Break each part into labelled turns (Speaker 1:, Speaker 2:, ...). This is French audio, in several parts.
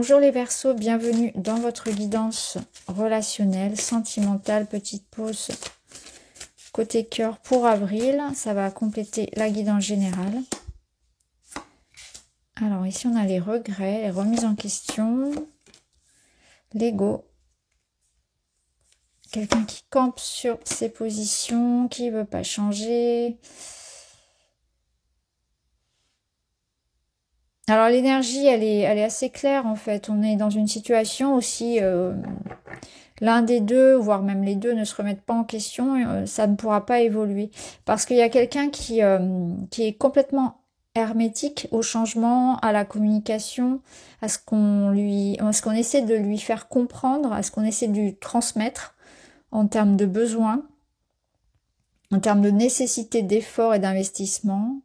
Speaker 1: Bonjour les Verseaux, bienvenue dans votre guidance relationnelle, sentimentale, petite pause côté cœur pour avril. Ça va compléter la guidance générale. Alors ici on a les regrets, les remises en question, l'ego. Quelqu'un qui campe sur ses positions, qui ne veut pas changer. Alors l'énergie, elle est assez claire en fait. On est dans une situation aussi, l'un des deux, voire même les deux, ne se remettent pas en question, ça ne pourra pas évoluer. Parce qu'il y a quelqu'un qui est complètement hermétique au changement, à la communication, à ce qu'on essaie de lui faire comprendre, à ce qu'on essaie de lui transmettre en termes de besoins, en termes de nécessité d'effort et d'investissement.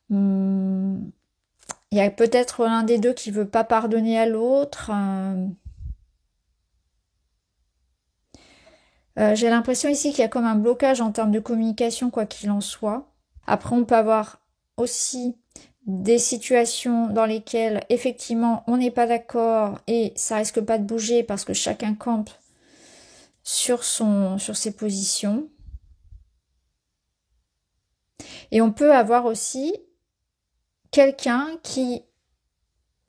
Speaker 1: Il y a peut-être l'un des deux qui veut pas pardonner à l'autre. J'ai l'impression ici qu'il y a comme un blocage en termes de communication, quoi qu'il en soit. Après, on peut avoir aussi des situations dans lesquelles, effectivement, on n'est pas d'accord et ça risque pas de bouger parce que chacun campe sur ses positions. Et on peut avoir aussi quelqu'un qui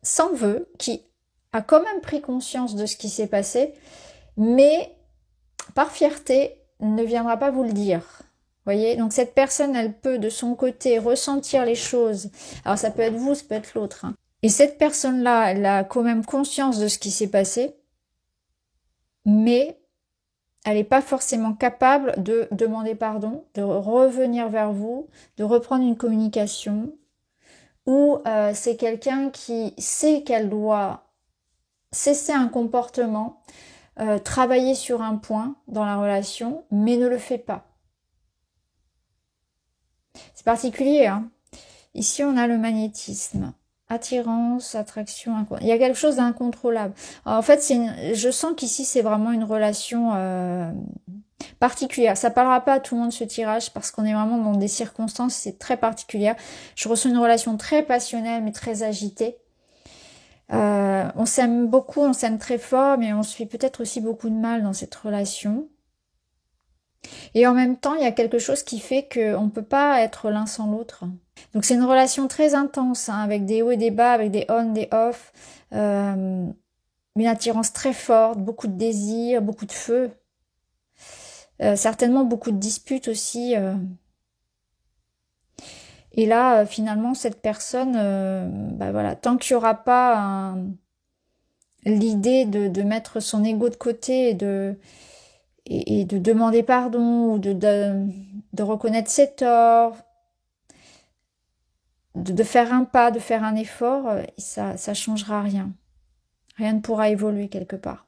Speaker 1: s'en veut, qui a quand même pris conscience de ce qui s'est passé, mais par fierté, ne viendra pas vous le dire. Voyez, donc cette personne, elle peut de son côté ressentir les choses. Alors ça peut être vous, ça peut être l'autre. Et cette personne-là, elle a quand même conscience de ce qui s'est passé, mais elle n'est pas forcément capable de demander pardon, de revenir vers vous, de reprendre une communication, ou c'est quelqu'un qui sait qu'elle doit cesser un comportement, travailler sur un point dans la relation, mais ne le fait pas. C'est particulier, hein. Ici, on a le magnétisme. Attirance, attraction, il y a quelque chose d'incontrôlable. En fait, je sens qu'ici, c'est vraiment une relation particulière. Ça parlera pas à tout le monde ce tirage parce qu'on est vraiment dans des circonstances, c'est très particulière. Je ressens une relation très passionnelle mais très agitée. On s'aime beaucoup, on s'aime très fort, mais on se fait peut-être aussi beaucoup de mal dans cette relation. Et en même temps, il y a quelque chose qui fait qu'on ne peut pas être l'un sans l'autre. Donc c'est une relation très intense, hein, avec des hauts et des bas, avec des on, des off, une attirance très forte, beaucoup de désir, beaucoup de feu. Certainement beaucoup de disputes aussi. Et là, finalement, cette personne, voilà, tant qu'il n'y aura pas l'idée de mettre son ego de côté et de demander pardon ou de reconnaître ses torts, de faire un pas, de faire un effort, ça changera rien. Rien ne pourra évoluer quelque part.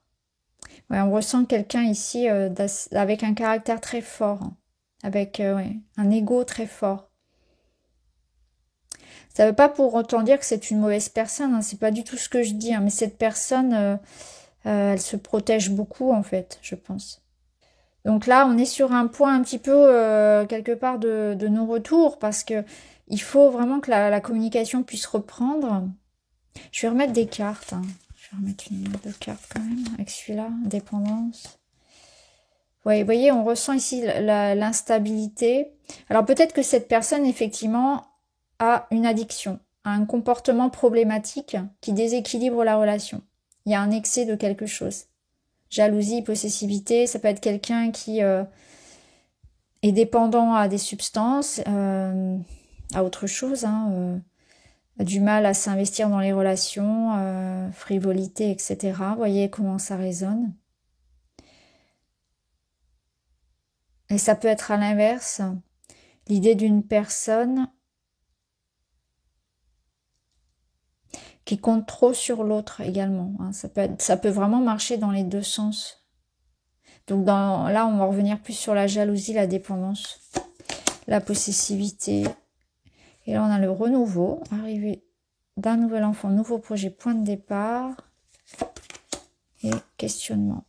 Speaker 1: Ouais, on ressent quelqu'un ici avec un caractère très fort, hein, avec un ego très fort. Ça ne veut pas pour autant dire que c'est une mauvaise personne, hein, c'est pas du tout ce que je dis, hein, mais cette personne, elle se protège beaucoup en fait, je pense. Donc là, on est sur un point un petit peu quelque part de non-retour parce que il faut vraiment que la communication puisse reprendre. Je vais remettre des cartes. Hein. Je vais remettre une de cartes quand même avec celui-là, dépendance. Ouais, vous voyez, on ressent ici l'instabilité. Alors peut-être que cette personne, effectivement, a une addiction, a un comportement problématique qui déséquilibre la relation. Il y a un excès de quelque chose. Jalousie, possessivité, ça peut être quelqu'un qui est dépendant à des substances, à autre chose, hein, a du mal à s'investir dans les relations, frivolité, etc. Vous voyez comment ça résonne. Et ça peut être à l'inverse, l'idée d'une personne qui compte trop sur l'autre également. Hein. Ça peut vraiment marcher dans les deux sens. Donc là, on va revenir plus sur la jalousie, la dépendance, la possessivité. Et là, on a le renouveau, arrivée d'un nouvel enfant, nouveau projet, point de départ et questionnement.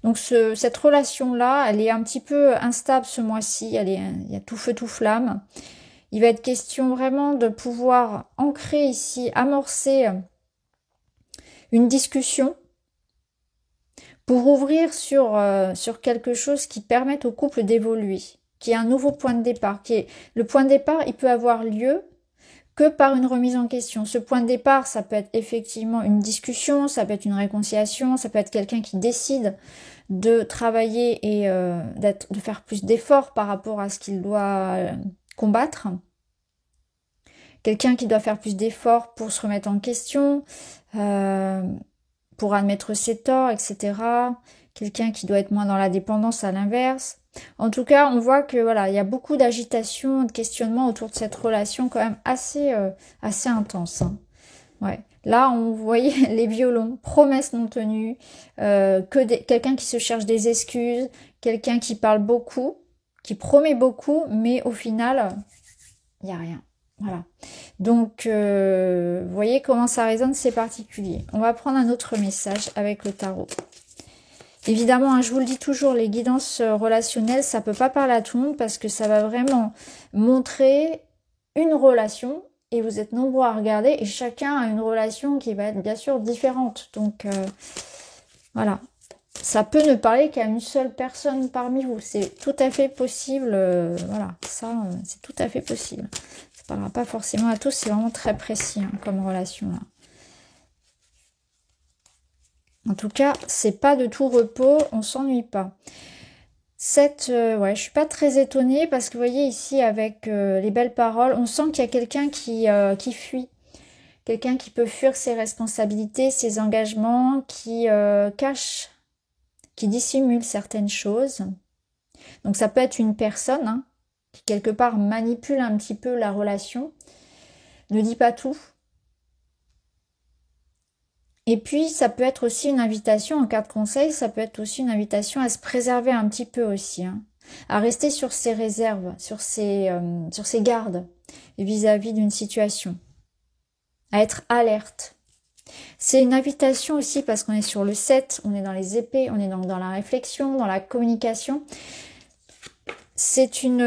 Speaker 1: Donc cette relation-là, elle est un petit peu instable ce mois-ci, il y a tout feu, tout flamme. Il va être question vraiment de pouvoir ancrer ici, amorcer une discussion pour ouvrir sur quelque chose qui permette au couple d'évoluer, qui est un nouveau point de départ. Le point de départ, il peut avoir lieu que par une remise en question. Ce point de départ, ça peut être effectivement une discussion, ça peut être une réconciliation, ça peut être quelqu'un qui décide de travailler et de faire plus d'efforts par rapport à ce qu'il doit combattre. Quelqu'un qui doit faire plus d'efforts pour se remettre en question, pour admettre ses torts, etc. Quelqu'un qui doit être moins dans la dépendance à l'inverse. En tout cas, on voit que voilà, il y a beaucoup d'agitation, de questionnement autour de cette relation quand même assez intense. Hein. Ouais. Là, on voyait les violons, promesses non tenues, quelqu'un qui se cherche des excuses, quelqu'un qui parle beaucoup, qui promet beaucoup, mais au final, il n'y a rien. Voilà. Donc, vous voyez comment ça résonne, c'est particulier. On va prendre un autre message avec le tarot. Évidemment, hein, je vous le dis toujours, les guidances relationnelles, ça peut pas parler à tout le monde parce que ça va vraiment montrer une relation et vous êtes nombreux à regarder et chacun a une relation qui va être bien sûr différente. Donc, voilà. Ça peut ne parler qu'à une seule personne parmi vous. C'est tout à fait possible. Voilà, ça, c'est tout à fait possible. Ça parlera pas forcément à tous, c'est vraiment très précis hein, comme relation là. En tout cas, c'est pas de tout repos, on s'ennuie pas. Ouais, je suis pas très étonnée parce que vous voyez ici avec les belles paroles, on sent qu'il y a quelqu'un qui fuit. Quelqu'un qui peut fuir ses responsabilités, ses engagements, qui cache, qui dissimule certaines choses. Donc ça peut être une personne hein, qui quelque part manipule un petit peu la relation, ne dit pas tout. Et puis, ça peut être aussi une invitation, en cas de conseil, ça peut être aussi une invitation à se préserver un petit peu aussi, hein, à rester sur ses réserves, sur ses gardes vis-à-vis d'une situation, à être alerte. C'est une invitation aussi parce qu'on est sur le 7, on est dans les épées, on est donc dans la réflexion, dans la communication. C'est une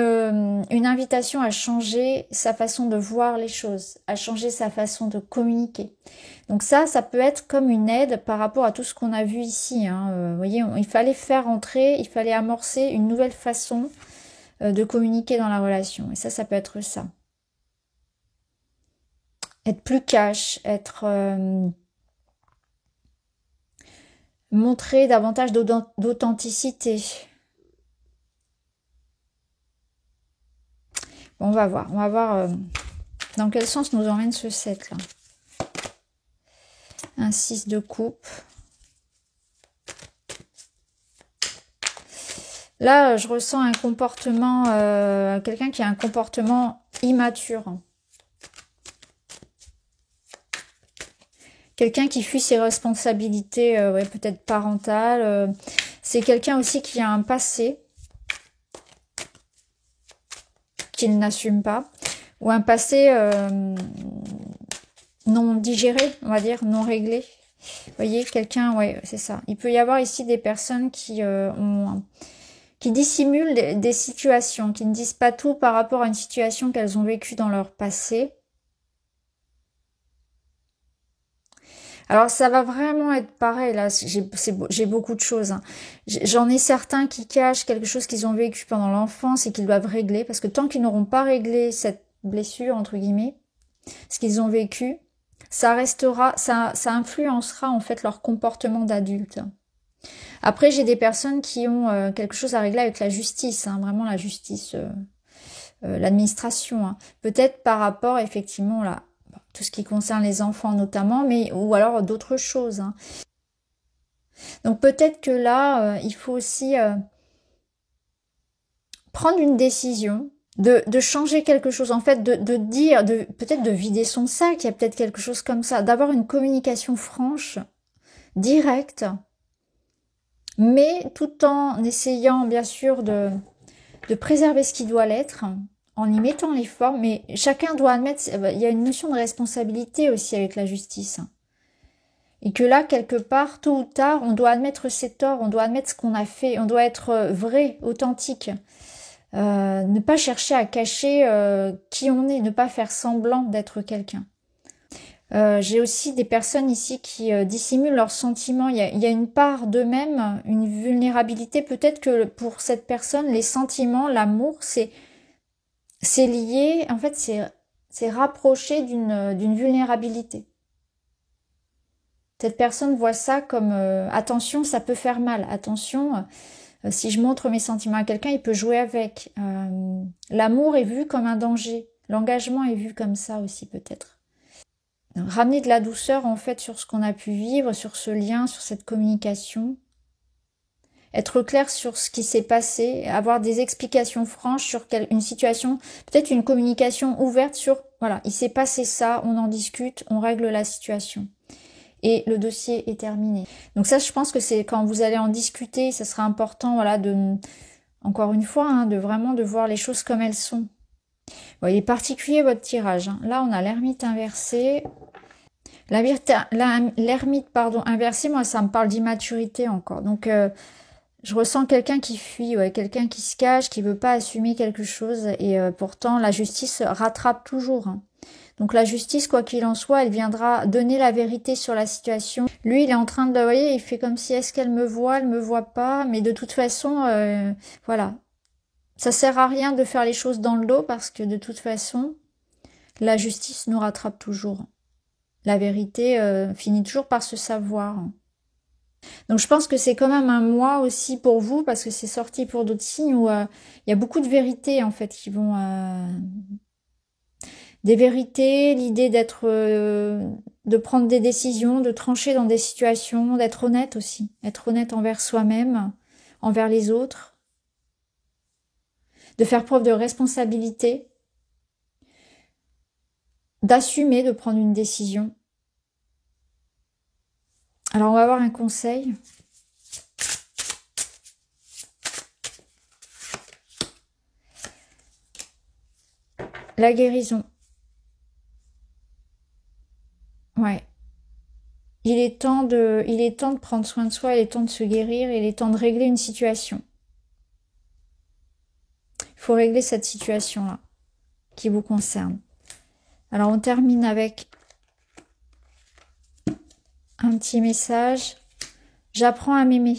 Speaker 1: invitation à changer sa façon de voir les choses, à changer sa façon de communiquer. Donc ça peut être comme une aide par rapport à tout ce qu'on a vu ici. Hein. Vous voyez, il fallait faire entrer, il fallait amorcer une nouvelle façon de communiquer dans la relation. Et ça peut être ça. Être plus cash, montrer davantage d'authenticité. Bon, on va voir dans quel sens nous emmène ce 7 là. Un 6 de coupe. Là, je ressens un comportement, quelqu'un qui a un comportement immature. Quelqu'un qui fuit ses responsabilités, ouais, peut-être parentales. C'est quelqu'un aussi qui a un passé qu'il n'assume pas. Ou un passé non digéré, on va dire, non réglé. Vous voyez, quelqu'un, ouais, c'est ça. Il peut y avoir ici des personnes qui dissimulent des situations, qui ne disent pas tout par rapport à une situation qu'elles ont vécue dans leur passé. Alors ça va vraiment être pareil, là, j'ai beaucoup de choses. Hein. J'en ai certains qui cachent quelque chose qu'ils ont vécu pendant l'enfance et qu'ils doivent régler, parce que tant qu'ils n'auront pas réglé cette blessure, entre guillemets, ce qu'ils ont vécu, ça restera, ça influencera en fait leur comportement d'adulte. Après, j'ai des personnes qui ont quelque chose à régler avec la justice, hein, vraiment la justice, l'administration. Hein. Peut-être par rapport, effectivement, là, tout ce qui concerne les enfants notamment, mais ou alors d'autres choses. Hein. Donc peut-être que là, il faut aussi prendre une décision, de changer quelque chose, en fait, de dire, peut-être de vider son sac, il y a peut-être quelque chose comme ça, d'avoir une communication franche, directe, mais tout en essayant bien sûr de préserver ce qui doit l'être, en y mettant les formes, mais chacun doit admettre, il y a une notion de responsabilité aussi avec la justice. Et que là, quelque part, tôt ou tard, on doit admettre ses torts, on doit admettre ce qu'on a fait, on doit être vrai, authentique. Ne pas chercher à cacher qui on est, ne pas faire semblant d'être quelqu'un. J'ai aussi des personnes ici qui dissimulent leurs sentiments. Il y a une part d'eux-mêmes, une vulnérabilité. Peut-être que pour cette personne, les sentiments, l'amour, c'est lié, en fait, c'est rapproché d'une vulnérabilité. Cette personne voit ça comme attention, ça peut faire mal. Attention, si je montre mes sentiments à quelqu'un, il peut jouer avec. L'amour est vu comme un danger. L'engagement est vu comme ça aussi peut-être. Ramener de la douceur en fait sur ce qu'on a pu vivre, sur ce lien, sur cette communication. Être clair sur ce qui s'est passé, avoir des explications franches sur une situation, peut-être une communication ouverte sur, voilà, il s'est passé ça, on en discute, on règle la situation. Et le dossier est terminé. Donc ça, je pense que c'est quand vous allez en discuter, ça sera important, voilà, encore une fois, hein, de vraiment de voir les choses comme elles sont. Bon, il est particulier votre tirage. Hein. Là, on a l'ermite inversé. L'ermite, pardon, inversé, moi, ça me parle d'immaturité encore. Donc, je ressens quelqu'un qui fuit, ouais, quelqu'un qui se cache, qui veut pas assumer quelque chose. Et pourtant, la justice rattrape toujours. Hein. Donc la justice, quoi qu'il en soit, elle viendra donner la vérité sur la situation. Lui, il est en train de la voyer, il fait comme si est-ce qu'elle me voit, elle me voit pas, mais de toute façon, voilà. Ça sert à rien de faire les choses dans le dos parce que de toute façon, la justice nous rattrape toujours. La vérité finit toujours par se savoir. Donc je pense que c'est quand même un mois aussi pour vous parce que c'est sorti pour d'autres signes où il y a beaucoup de vérités en fait qui vont... des vérités, l'idée de prendre des décisions, de trancher dans des situations, d'être honnête aussi, être honnête envers soi-même, envers les autres, de faire preuve de responsabilité, d'assumer, de prendre une décision. Alors on va avoir un conseil. La guérison. Ouais. Il est temps de prendre soin de soi, il est temps de se guérir, il est temps de régler une situation. Il faut régler cette situation-là qui vous concerne. Alors on termine avec un petit message. J'apprends à m'aimer.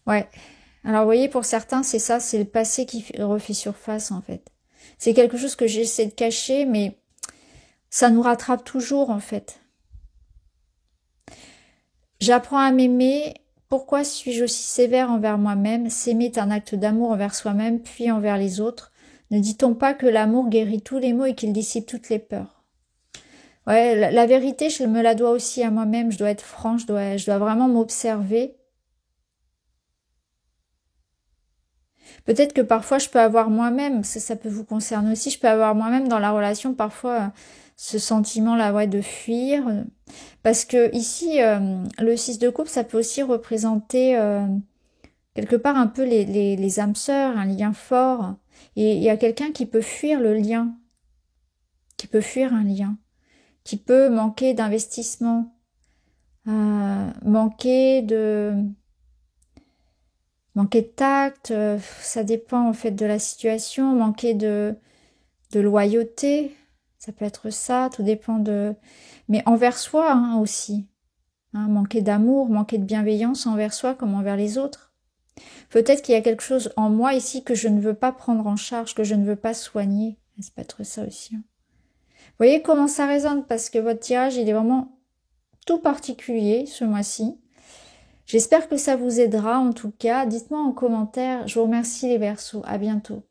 Speaker 1: Ouais. Alors vous voyez, pour certains, c'est ça, c'est le passé qui refait surface en fait. C'est quelque chose que j'essaie de cacher, mais ça nous rattrape toujours en fait. J'apprends à m'aimer. Pourquoi suis-je aussi sévère envers moi-même? S'aimer est un acte d'amour envers soi-même, puis envers les autres. Ne dit-on pas que l'amour guérit tous les maux et qu'il dissipe toutes les peurs? Ouais, la vérité, je me la dois aussi à moi-même. Je dois être franche, je dois vraiment m'observer. Peut-être que parfois je peux avoir moi-même, ça peut vous concerner aussi, je peux avoir moi-même dans la relation parfois ce sentiment-là, ouais, de fuir. Parce que ici, le 6 de coupe, ça peut aussi représenter quelque part un peu les âmes sœurs, un lien fort. Et il y a quelqu'un qui peut fuir le lien, qui peut fuir un lien, qui peut manquer d'investissement, manquer de tact, ça dépend en fait de la situation, manquer de loyauté, ça peut être ça, tout dépend de... Mais envers soi hein, aussi, hein, manquer d'amour, manquer de bienveillance envers soi comme envers les autres. Peut-être qu'il y a quelque chose en moi ici que je ne veux pas prendre en charge, que je ne veux pas soigner. Ça peut être ça aussi. Hein. Vous voyez comment ça résonne parce que votre tirage, il est vraiment tout particulier ce mois-ci. J'espère que ça vous aidera en tout cas. Dites-moi en commentaire. Je vous remercie les Verseaux. À bientôt.